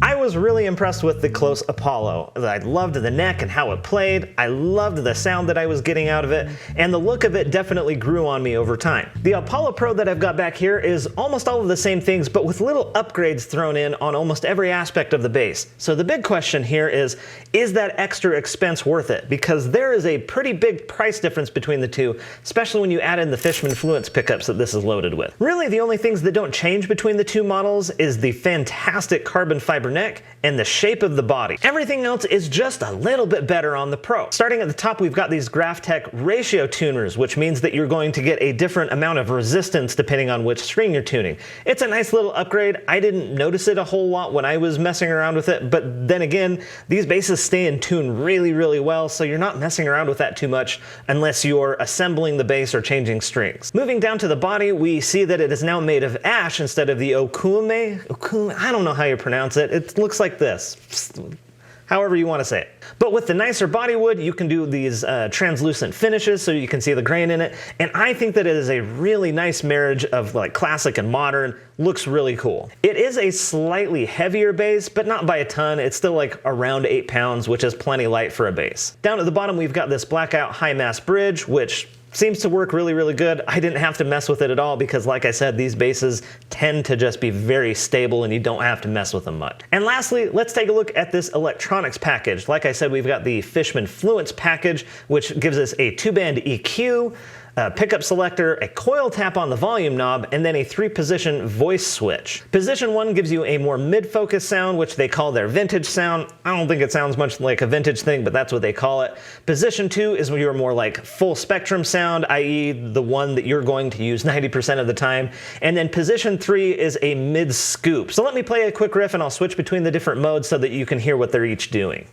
I was really impressed with the Klos Apollo. I loved the neck and how it played, I loved the sound that I was getting out of it, and the look of it definitely grew on me over time. The Apollo Pro that I've got back here is almost all of the same things, but with little upgrades thrown in on almost every aspect of the bass. So the big question here is that extra expense worth it? Because there is a pretty big price difference between the two, especially when you add in the Fishman Fluence pickups that this is loaded with. Really, the only things that don't change between the two models is the fantastic carbon fiber neck and the shape of the body. Everything else is just a little bit better on the Pro. Starting at the top, we've got these Graphtec ratio tuners, which means that you're going to get a different amount of resistance depending on which string you're tuning. It's a nice little upgrade. I didn't notice it a whole lot when I was messing around with it, but then again, these basses stay in tune really, really well, so you're not messing around with that too much unless you're assembling the bass or changing strings. Moving down to the body, we see that it is now made of ash instead of the okume. I don't know how you pronounce it. It looks like this, however you want to say it. But with the nicer body wood, you can do these translucent finishes so you can see the grain in it, and I think that it is a really nice marriage of like classic and modern. Looks really cool. It is a slightly heavier bass, but not by a ton. It's still like around 8 pounds, which is plenty light for a bass. Down at the bottom, we've got this blackout high mass bridge, which seems to work really, really good. I didn't have to mess with it at all because, like I said, these basses tend to just be very stable and you don't have to mess with them much. And lastly, let's take a look at this electronics package. Like I said, we've got the Fishman Fluence package, which gives us a 2-band EQ, a pickup selector, a coil tap on the volume knob, and then a 3-position voice switch. Position 1 gives you a more mid-focus sound, which they call their vintage sound. I don't think it sounds much like a vintage thing, but that's what they call it. Position 2 is your more like full spectrum sound, i.e. the one that you're going to use 90% of the time. And then position 3 is a mid-scoop. So let me play a quick riff and I'll switch between the different modes so that you can hear what they're each doing.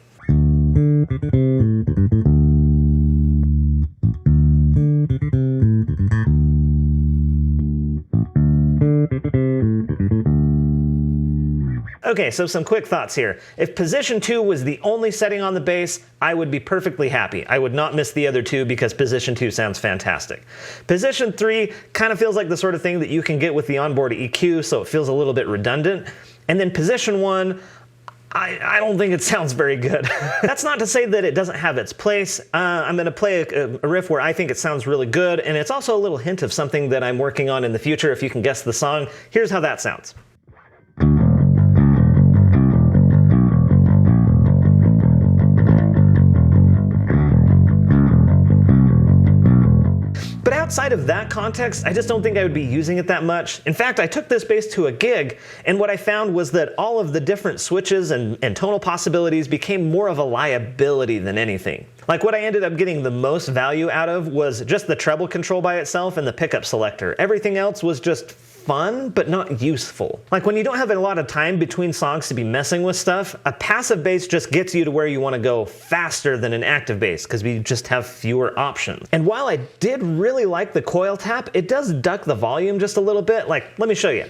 Okay, so some quick thoughts here. If position 2 was the only setting on the bass, I would be perfectly happy. I would not miss the other two because position 2 sounds fantastic. Position 3 kind of feels like the sort of thing that you can get with the onboard EQ, so it feels a little bit redundant. And then position 1, I don't think it sounds very good. That's not to say that it doesn't have its place. I'm going to play a riff where I think it sounds really good, and it's also a little hint of something that I'm working on in the future if you can guess the song. Here's how that sounds. But outside of that context, I just don't think I would be using it that much. In fact, I took this bass to a gig, and what I found was that all of the different switches and tonal possibilities became more of a liability than anything. Like what I ended up getting the most value out of was just the treble control by itself and the pickup selector. Everything else was just fun, but not useful. Like when you don't have a lot of time between songs to be messing with stuff, a passive bass just gets you to where you want to go faster than an active bass because we just have fewer options. And while I did really like the coil tap, it does duck the volume just a little bit. Like, let me show you.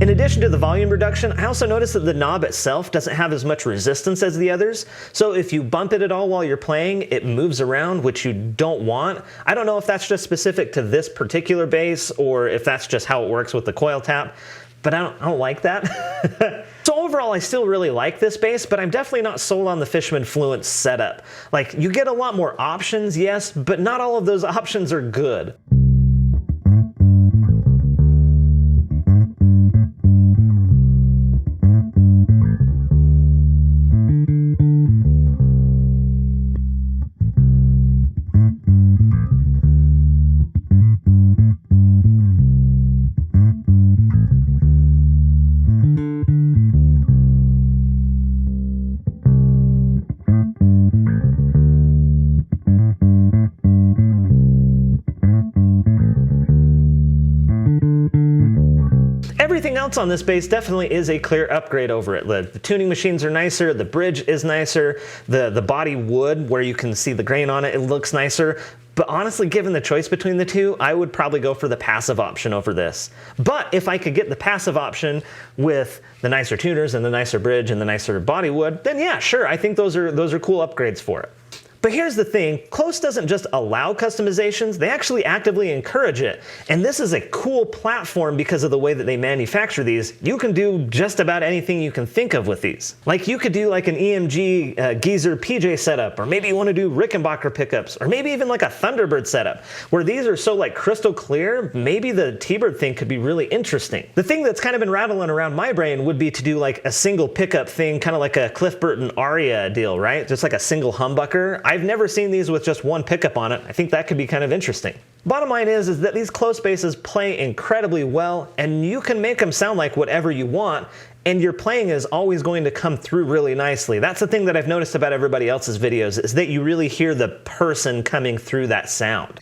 In addition to the volume reduction, I also noticed that the knob itself doesn't have as much resistance as the others, so if you bump it at all while you're playing, it moves around, which you don't want. I don't know if that's just specific to this particular bass or if that's just how it works with the coil tap, but I don't like that. So overall, I still really like this bass, but I'm definitely not sold on the Fishman Fluence setup. Like, you get a lot more options, yes, but not all of those options are good. mounts on this bass definitely is a clear upgrade over it. The tuning machines are nicer, the bridge is nicer, the body wood where you can see the grain on it, it looks nicer. But honestly, given the choice between the two, I would probably go for the passive option over this. But if I could get the passive option with the nicer tuners and the nicer bridge and the nicer body wood, then yeah, sure, I think those are cool upgrades for it. But here's the thing, Klos doesn't just allow customizations, they actually actively encourage it. And this is a cool platform because of the way that they manufacture these. You can do just about anything you can think of with these. Like you could do like an EMG Geezer PJ setup, or maybe you want to do Rickenbacker pickups, or maybe even like a Thunderbird setup, where these are so like crystal clear, maybe the T-Bird thing could be really interesting. The thing that's kind of been rattling around my brain would be to do like a single pickup thing, kind of like a Cliff Burton Aria deal, right? Just like a single humbucker. I've never seen these with just one pickup on it. I think that could be kind of interesting. Bottom line is that these Klos basses play incredibly well, and you can make them sound like whatever you want, and your playing is always going to come through really nicely. That's the thing that I've noticed about everybody else's videos, is that you really hear the person coming through that sound.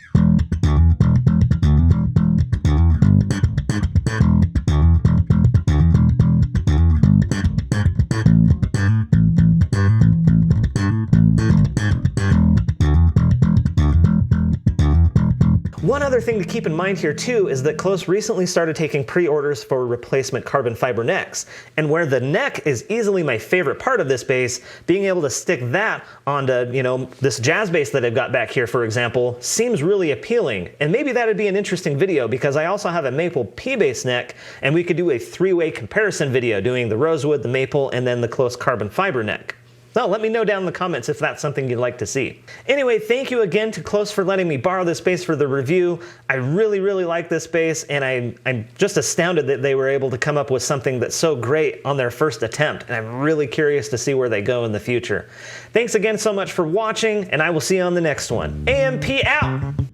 One other thing to keep in mind here too is that Klos recently started taking pre-orders for replacement carbon fiber necks. And where the neck is easily my favorite part of this bass, being able to stick that onto, this jazz bass that I've got back here, for example, seems really appealing. And maybe that'd be an interesting video because I also have a maple P-bass neck, and we could do a three-way comparison video doing the rosewood, the maple, and then the Klos carbon fiber neck. So let me know down in the comments if that's something you'd like to see. Anyway, thank you again to Klos for letting me borrow this bass for the review. I really, really like this bass, and I'm just astounded that they were able to come up with something that's so great on their first attempt, and I'm really curious to see where they go in the future. Thanks again so much for watching, and I will see you on the next one. AMP out!